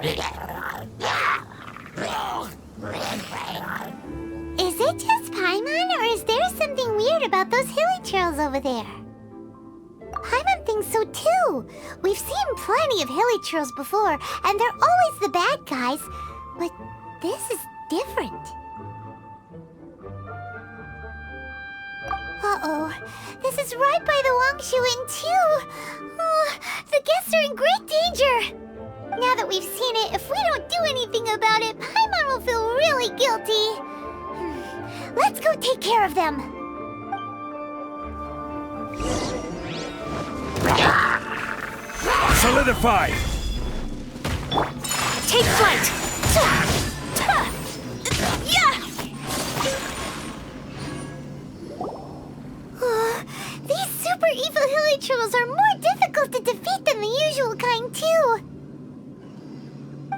Is it just Paimon, or is there something weird about those hilichurls over there? Paimon thinks so too. We've seen plenty of hilichurls before, and they're always the bad guys. But this is different. Uh-oh. This is right by the Wangshu Inn too. Oh, the guests are in great danger. Now that we've seen it, if we don't do anything about it, Paimon will feel really guilty. Let's go take care of them. Solidify! Take flight! These super evil hilichurls are more difficult to defeat than the usual kind, too.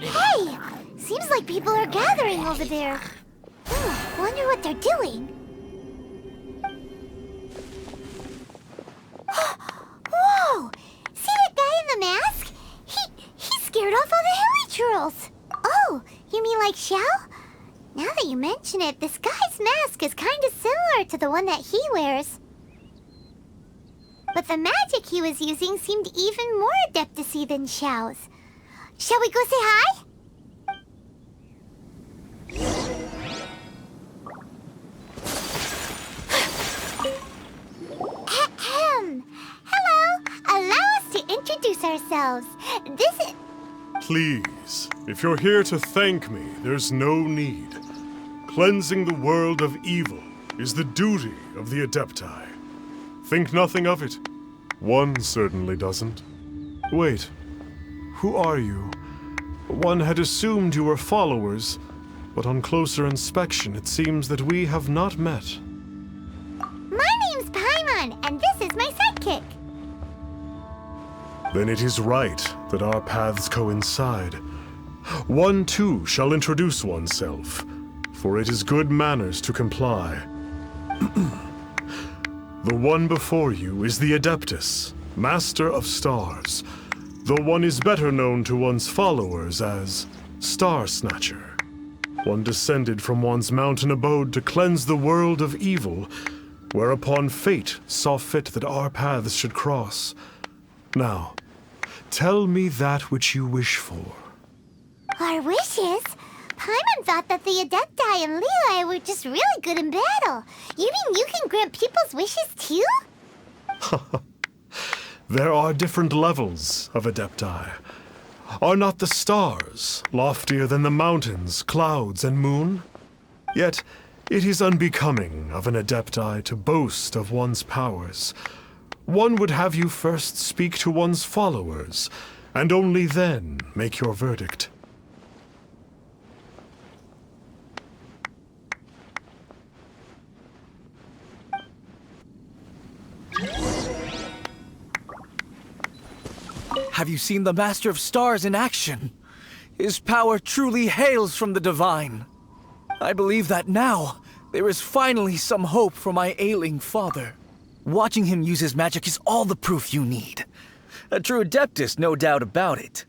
Hey! Seems like people are gathering over there. Wonder what they're doing. Whoa! See that guy in the mask? He scared off all the hilichurls. Oh, you mean like Xiao? Now that you mention it, this guy's mask is kind of similar to the one that he wears. But the magic he was using seemed even more adeptacy than Xiao's. Shall we go say hi? Hello! Allow us to introduce ourselves. This is... Please, if you're here to thank me, there's no need. Cleansing the world of evil is the duty of the Adepti. Think nothing of it. One certainly doesn't. Wait, who are you? One had assumed you were followers, but on closer inspection it seems that we have not met. My name's Paimon, and this is my sidekick. Then it is right that our paths coincide. One too shall introduce oneself, for it is good manners to comply. The one before you is the Adeptus, Master of Stars, though one is better known to one's followers as Star Snatcher. One descended from one's mountain abode to cleanse the world of evil, whereupon fate saw fit that our paths should cross. Now, tell me that which you wish for. Our wishes? Paimon thought that the Adepti and Liyue were just really good in battle. You mean you can grant people's wishes too? There are different levels of Adepti. Are not the stars loftier than the mountains, clouds, and moon? Yet, it is unbecoming of an Adepti to boast of one's powers. One would have you first speak to one's followers, and only then make your verdict. Have you seen the Master of Stars in action? His power truly hails from the divine. I believe that now, there is finally some hope for my ailing father. Watching him use his magic is all the proof you need. A true Adeptus, no doubt about it.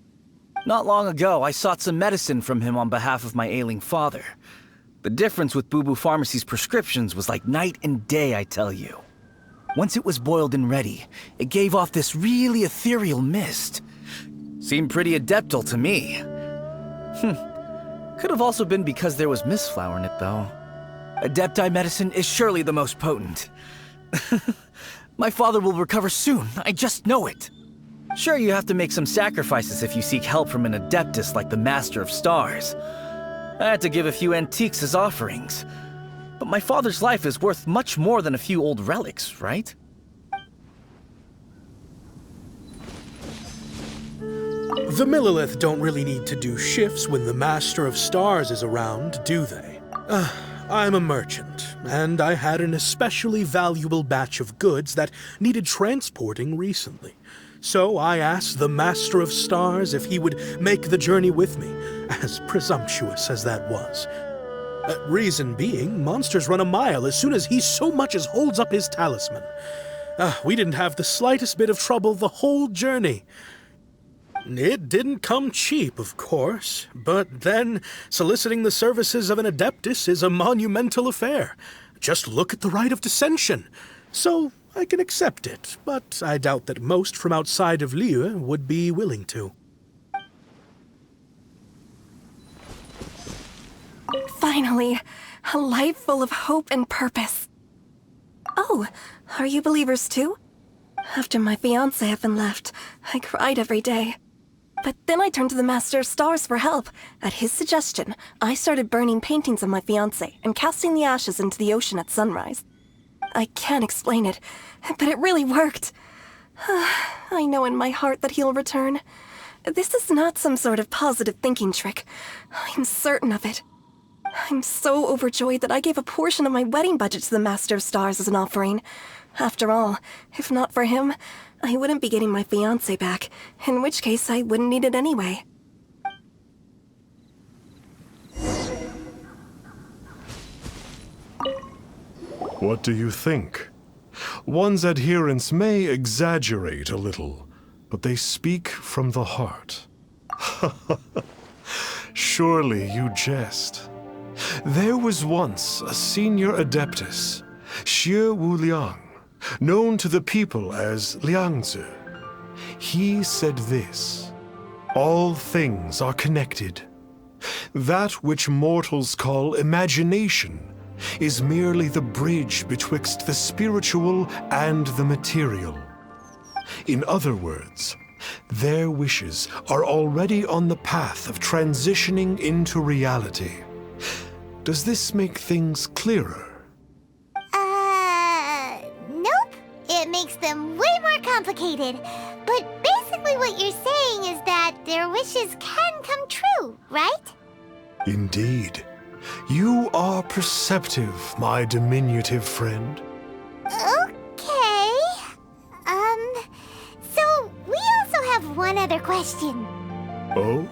Not long ago, I sought some medicine from him on behalf of my ailing father. The difference with Boo Boo Pharmacy's prescriptions was like night and day, I tell you. Once it was boiled and ready, it gave off this really ethereal mist. Seemed pretty adeptal to me. Could have also been because there was mistflower in it, though. Adepti medicine is surely the most potent. My father will recover soon, I just know it. Sure, you have to make some sacrifices if you seek help from an Adeptus like the Master of Stars. I had to give a few antiques as offerings. But my father's life is worth much more than a few old relics, right? The Millilith don't really need to do shifts when the Master of Stars is around, do they? I'm a merchant, and I had an especially valuable batch of goods that needed transporting recently. So I asked the Master of Stars if he would make the journey with me, as presumptuous as that was. Reason being, monsters run a mile as soon as he so much as holds up his talisman. We didn't have the slightest bit of trouble the whole journey. It didn't come cheap, of course, but then soliciting the services of an adeptus is a monumental affair. Just look at the rite of dissension. So I can accept it, but I doubt that most from outside of Liyue would be willing to. Finally, a life full of hope and purpose. Oh, are you believers too? After my fiancé had been left, I cried every day. But then I turned to the Master of Stars for help. At his suggestion, I started burning paintings of my fiancé and casting the ashes into the ocean at sunrise. I can't explain it, but it really worked. I know in my heart that he'll return. This is not some sort of positive thinking trick. I'm certain of it. I'm so overjoyed that I gave a portion of my wedding budget to the Master of Stars as an offering. After all, if not for him, I wouldn't be getting my fiancé back, in which case I wouldn't need it anyway. What do you think? One's adherents may exaggerate a little, but they speak from the heart. Surely you jest. There was once a senior adeptus, Xiao, known to the people as Liangzi. He said this: all things are connected. That which mortals call imagination is merely the bridge betwixt the spiritual and the material. In other words, their wishes are already on the path of transitioning into reality. Does this make things clearer? Nope. It makes them way more complicated. But basically what you're saying is that their wishes can come true, right? Indeed. You are perceptive, my diminutive friend. Okay. So we also have one other question. Oh?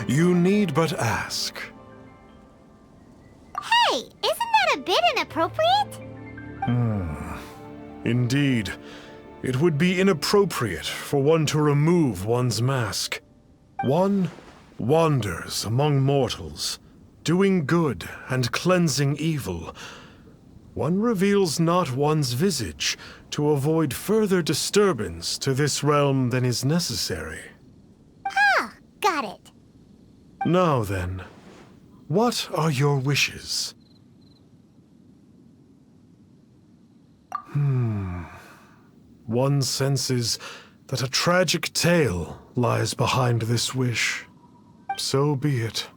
You need but ask. Hey, isn't that a bit inappropriate? Indeed. It would be inappropriate for one to remove one's mask. One wanders among mortals, doing good and cleansing evil. One reveals not one's visage to avoid further disturbance to this realm than is necessary. Ah, got it. Now then, what are your wishes? One senses that a tragic tale lies behind this wish. So be it.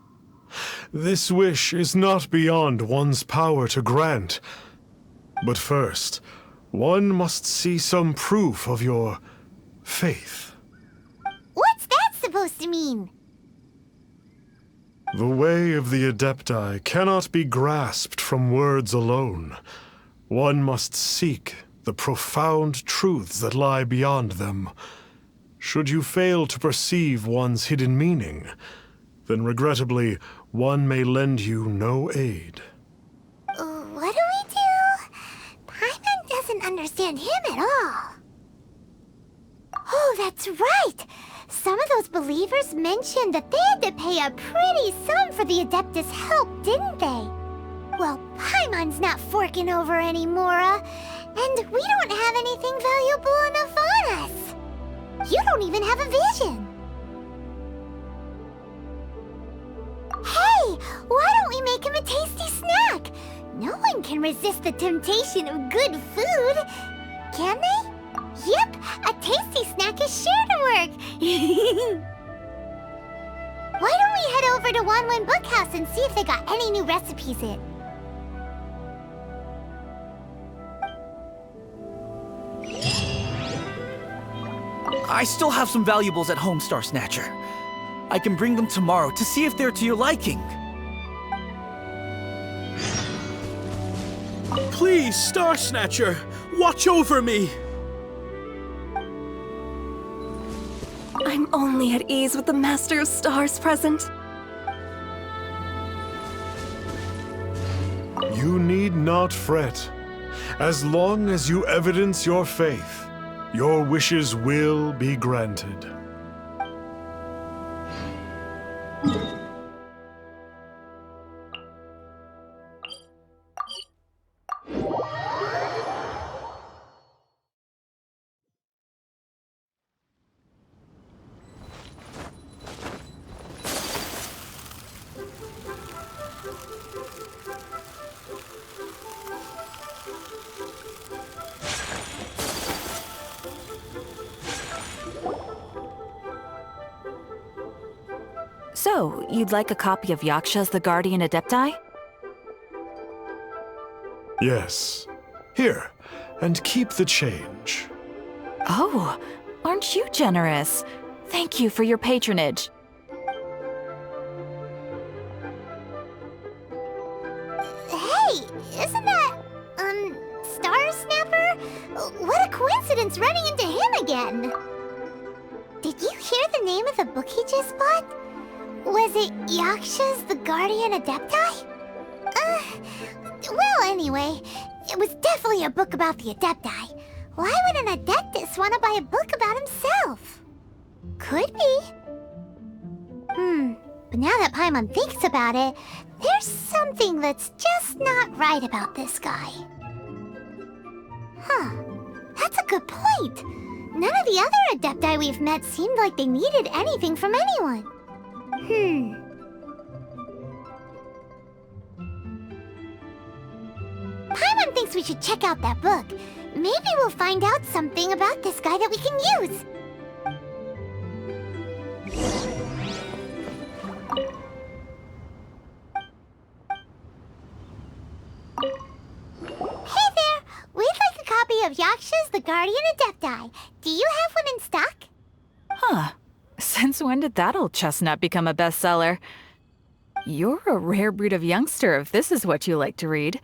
This wish is not beyond one's power to grant. But first, one must see some proof of your faith. What's that supposed to mean? The way of the Adepti cannot be grasped from words alone. One must seek the profound truths that lie beyond them. Should you fail to perceive one's hidden meaning, then regrettably, one may lend you no aid. What do we do? Paimon doesn't understand him at all. Oh, that's right! Some of those believers mentioned that they had to pay a pretty sum for the Adeptus' help, didn't they? Well, Paimon's not forking over any Mora, and we don't have anything valuable enough on us. You don't even have a vision. Hey, why don't we make him a tasty snack? No one can resist the temptation of good food, can they? Yep, a tasty snack is sure to work. Why don't we head over to Wanwen Bookhouse and see if they got any new recipes in? I still have some valuables at home, Star Snatcher. I can bring them tomorrow to see if they're to your liking. Please, Star Snatcher, watch over me! I'm only at ease with the Master of Stars present. You need not fret. As long as you evidence your faith, your wishes will be granted. So, you'd like a copy of Yaksha's The Guardian Adepti? Yes. Here, and keep the change. Oh, aren't you generous? Thank you for your patronage. Hey, isn't that, Star Snapper? What a coincidence running into him again! Did you hear the name of the book he just bought? Was it Yaksha's The Guardian Adepti? Well, anyway, it was definitely a book about the Adepti. Why would an Adeptus want to buy a book about himself? Could be. But now that Paimon thinks about it, there's something that's just not right about this guy. Huh. That's a good point. None of the other Adepti we've met seemed like they needed anything from anyone. Paimon thinks we should check out that book. Maybe we'll find out something about this guy that we can use. Hey there! We'd like a copy of Yaksha's The Guardian Adepti. Do you have one in stock? Huh. Since when did that old chestnut become a bestseller? You're a rare breed of youngster if this is what you like to read.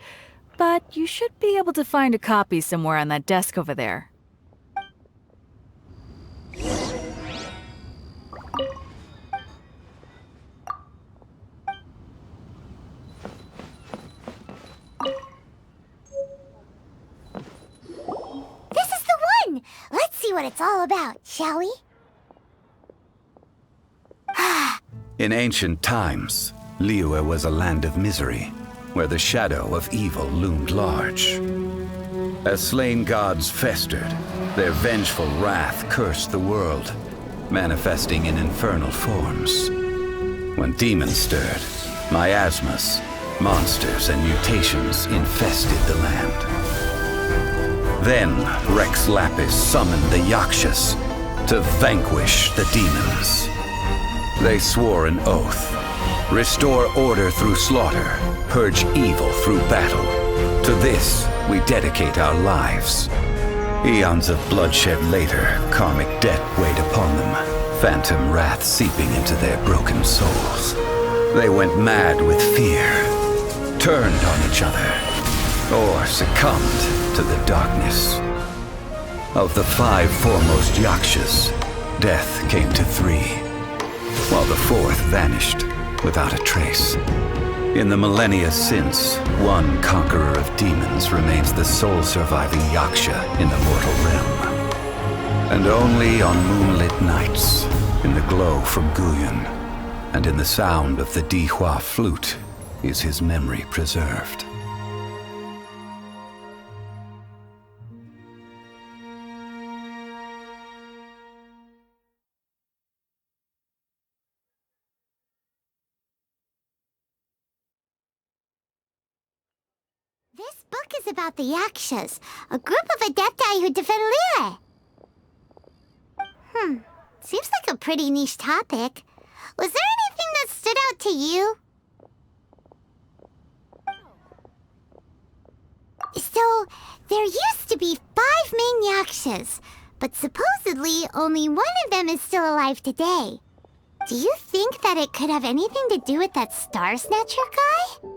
But you should be able to find a copy somewhere on that desk over there. This is the one! Let's see what it's all about, shall we? In ancient times, Liyue was a land of misery, where the shadow of evil loomed large. As slain gods festered, their vengeful wrath cursed the world, manifesting in infernal forms. When demons stirred, miasmas, monsters, and mutations infested the land. Then Rex Lapis summoned the Yakshas to vanquish the demons. They swore an oath: restore order through slaughter, purge evil through battle. To this, we dedicate our lives. Eons of bloodshed later, karmic debt weighed upon them, phantom wrath seeping into their broken souls. They went mad with fear, turned on each other, or succumbed to the darkness. Of the 5 foremost Yakshas, death came to 3, while the 4th vanished without a trace. In the millennia since, one conqueror of demons remains the sole surviving Yaksha in the mortal realm. And only on moonlit nights, in the glow from Guyon, and in the sound of the Dihua flute, is his memory preserved. This book is about the Yakshas, a group of Adepti who defend Liyue. Seems like a pretty niche topic. Was there anything that stood out to you? So, there used to be 5 main Yakshas, but supposedly only one of them is still alive today. Do you think that it could have anything to do with that Star Snatcher guy?